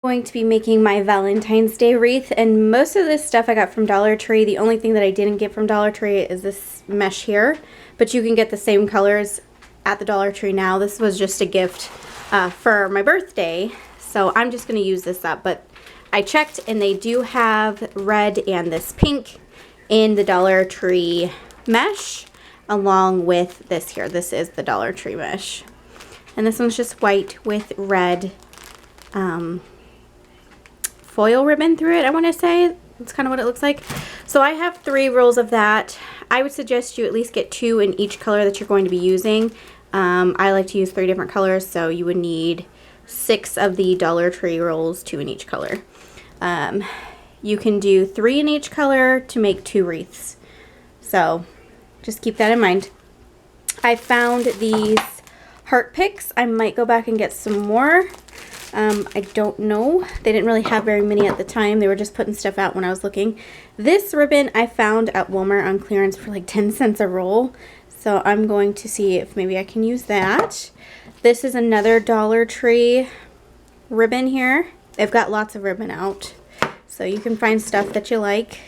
Going to be making my Valentine's Day wreath, and most of this stuff I got from Dollar Tree. The only thing that I didn't get from Dollar Tree is this mesh here, but you can get the same colors at the Dollar Tree now. This was just a gift for my birthday, so I'm just going to use this up, but I checked and they do have red and this pink in the Dollar Tree mesh along with this here. This is the Dollar Tree mesh, and this one's just white with red foil ribbon through it, I want to say. That's kind of what it looks like. So I have 3 rolls of that. I would suggest you at least get 2 in each color that you're going to be using. I like to use 3 different colors, so you would need 6 of the Dollar Tree rolls, 2 in each color. You can do 3 in each color to make 2 wreaths. So just keep that in mind. I found these heart picks. I might go back and get some more. I don't know. They didn't really have very many at the time. They were just putting stuff out when I was looking. This ribbon I found at Walmart on clearance for like 10 cents a roll. So I'm going to see if maybe I can use that. This is another Dollar Tree ribbon here. They've got lots of ribbon out, so you can find stuff that you like.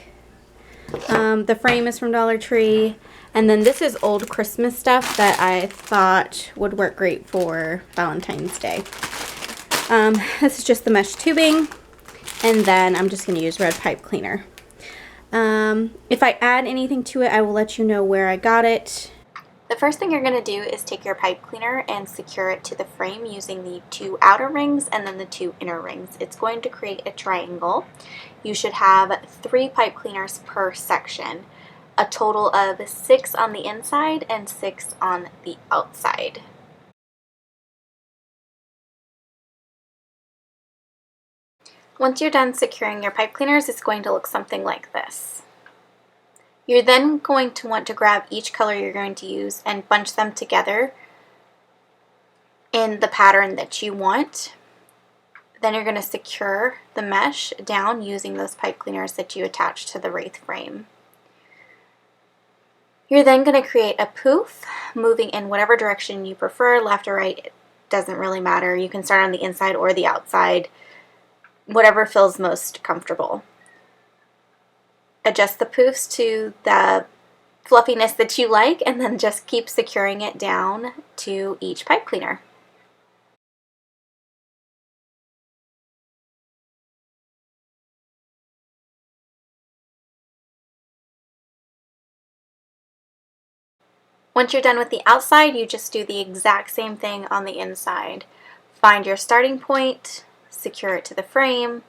The frame is from Dollar Tree. And then this is old Christmas stuff that I thought would work great for Valentine's Day. This is just the mesh tubing, and then I'm just going to use red pipe cleaner. If I add anything to it, I will let you know where I got it. The first thing you're going to do is take your pipe cleaner and secure it to the frame using the 2 outer rings and then the 2 inner rings. It's going to create a triangle. You should have 3 pipe cleaners per section, a total of 6 on the inside and 6 on the outside. Once you're done securing your pipe cleaners, it's going to look something like this. You're then going to want to grab each color you're going to use and bunch them together in the pattern that you want. Then you're going to secure the mesh down using those pipe cleaners that you attached to the wreath frame. You're then going to create a poof, moving in whatever direction you prefer, left or right, it doesn't really matter. You can start on the inside or the outside, whatever feels most comfortable. Adjust the poofs to the fluffiness that you like, and then just keep securing it down to each pipe cleaner. Once you're done with the outside, you just do the exact same thing on the inside. Find your starting point, secure it to the frame,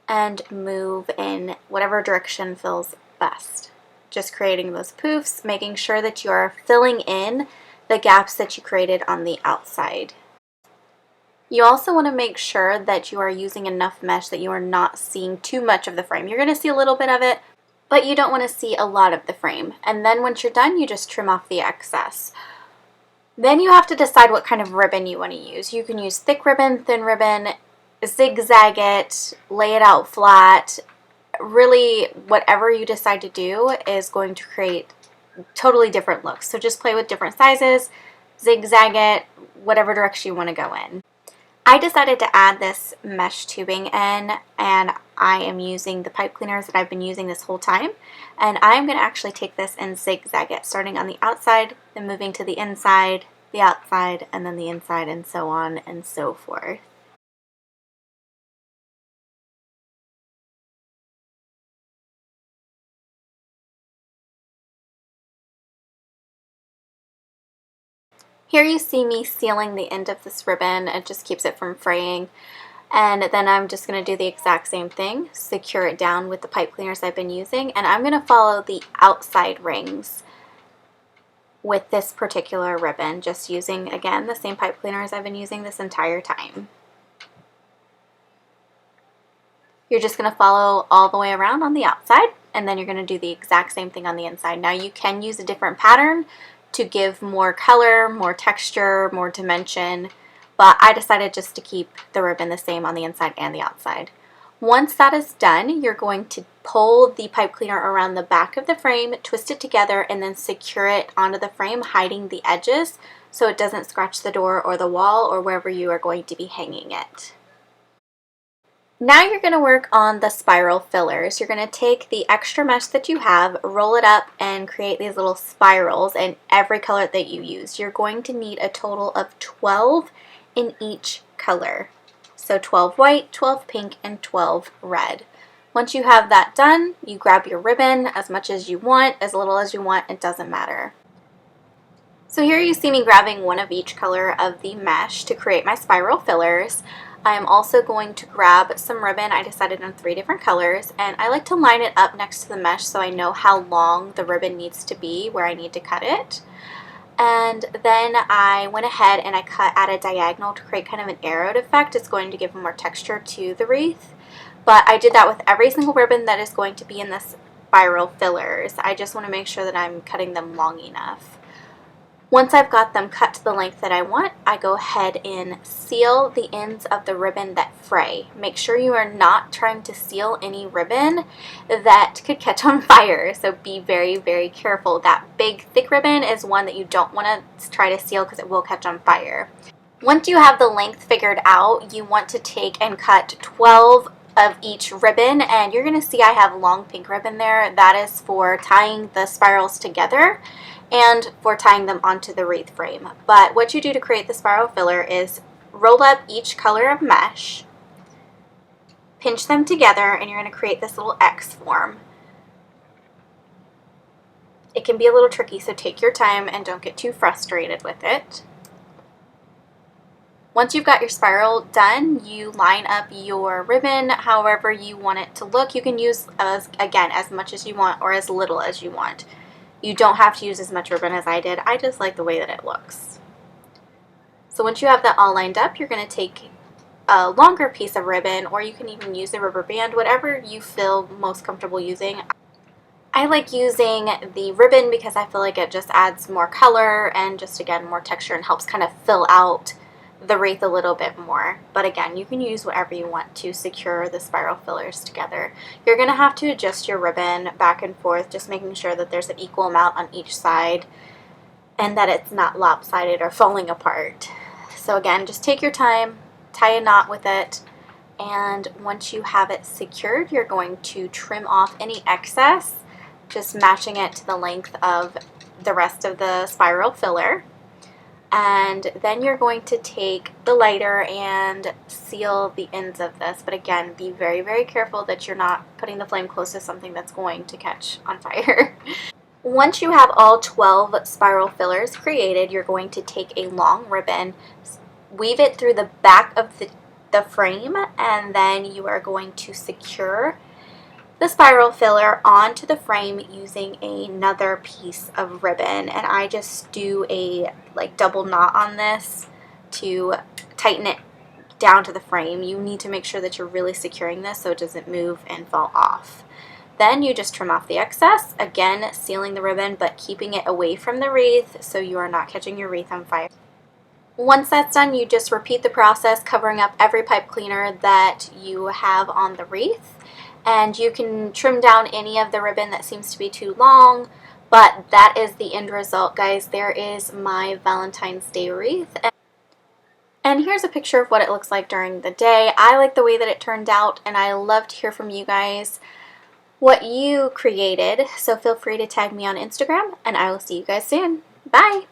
and move in whatever direction feels best. Just creating those poofs, making sure that you're filling in the gaps that you created on the outside. You also want to make sure that you are using enough mesh that you are not seeing too much of the frame. You're going to see a little bit of it, but you don't want to see a lot of the frame. And then once you're done, you just trim off the excess. Then you have to decide what kind of ribbon you want to use. You can use thick ribbon, thin ribbon, zigzag it, lay it out flat. Really, whatever you decide to do is going to create totally different looks. So just play with different sizes, zigzag it, whatever direction you want to go in. I decided to add this mesh tubing in, and I am using the pipe cleaners that I've been using this whole time. And I'm going to actually take this and zigzag it, starting on the outside, then moving to the inside, the outside, and then the inside, and so on and so forth. Here you see me sealing the end of this ribbon. It just keeps it from fraying. And then I'm just going to do the exact same thing, secure it down with the pipe cleaners I've been using, and I'm going to follow the outside rings with this particular ribbon, just using, again, the same pipe cleaners I've been using this entire time. You're just going to follow all the way around on the outside, and then you're going to do the exact same thing on the inside. Now you can use a different pattern to give more color, more texture, more dimension, but I decided just to keep the ribbon the same on the inside and the outside. Once that is done, you're going to pull the pipe cleaner around the back of the frame, twist it together, and then secure it onto the frame, hiding the edges so it doesn't scratch the door or the wall or wherever you are going to be hanging it. Now you're going to work on the spiral fillers. You're going to take the extra mesh that you have, roll it up, and create these little spirals in every color that you use. You're going to need a total of 12 in each color. So 12 white, 12 pink, and 12 red. Once you have that done, you grab your ribbon as much as you want, as little as you want, it doesn't matter. So here you see me grabbing one of each color of the mesh to create my spiral fillers. I am also going to grab some ribbon. I decided on 3 different colors, and I like to line it up next to the mesh so I know how long the ribbon needs to be, where I need to cut it. And then I went ahead and I cut at a diagonal to create kind of an arrowed effect. It's going to give more texture to the wreath. But I did that with every single ribbon that is going to be in the spiral fillers. I just want to make sure that I'm cutting them long enough. Once I've got them cut to the length that I want, I go ahead and seal the ends of the ribbon that fray. Make sure you are not trying to seal any ribbon that could catch on fire, so be very, very careful. That big, thick ribbon is one that you don't want to try to seal because it will catch on fire. Once you have the length figured out, you want to take and cut 12 of each ribbon, and you're going to see I have long pink ribbon there. That is for tying the spirals together and for tying them onto the wreath frame. But what you do to create the spiral filler is roll up each color of mesh, pinch them together, and you're going to create this little X form. It can be a little tricky, so take your time and don't get too frustrated with it. Once you've got your spiral done, you line up your ribbon however you want it to look. You can use, again, as much as you want or as little as you want. You don't have to use as much ribbon as I did. I just like the way that it looks. So once you have that all lined up, you're going to take a longer piece of ribbon, or you can even use a rubber band, whatever you feel most comfortable using. I like using the ribbon because I feel like it just adds more color and just, again, more texture and helps kind of fill out the wreath a little bit more. But again, you can use whatever you want to secure the spiral fillers together. You're going to have to adjust your ribbon back and forth, just making sure that there's an equal amount on each side and that it's not lopsided or falling apart. So again, just take your time, tie a knot with it, and once you have it secured, you're going to trim off any excess, just matching it to the length of the rest of the spiral filler. And then you're going to take the lighter and seal the ends of this. But again, be very, very careful that you're not putting the flame close to something that's going to catch on fire. Once you have all 12 spiral fillers created, you're going to take a long ribbon, weave it through the back of the frame, and then you are going to secure the spiral filler onto the frame using another piece of ribbon. And I just do a double knot on this to tighten it down to the frame. You need to make sure that you're really securing this so it doesn't move and fall off. Then you just trim off the excess, again sealing the ribbon but keeping it away from the wreath so you are not catching your wreath on fire. Once that's done, you just repeat the process, covering up every pipe cleaner that you have on the wreath. And you can trim down any of the ribbon that seems to be too long, but that is the end result, guys. There is my Valentine's Day wreath. And here's a picture of what it looks like during the day. I like the way that it turned out, and I love to hear from you guys what you created. So feel free to tag me on Instagram, and I will see you guys soon. Bye!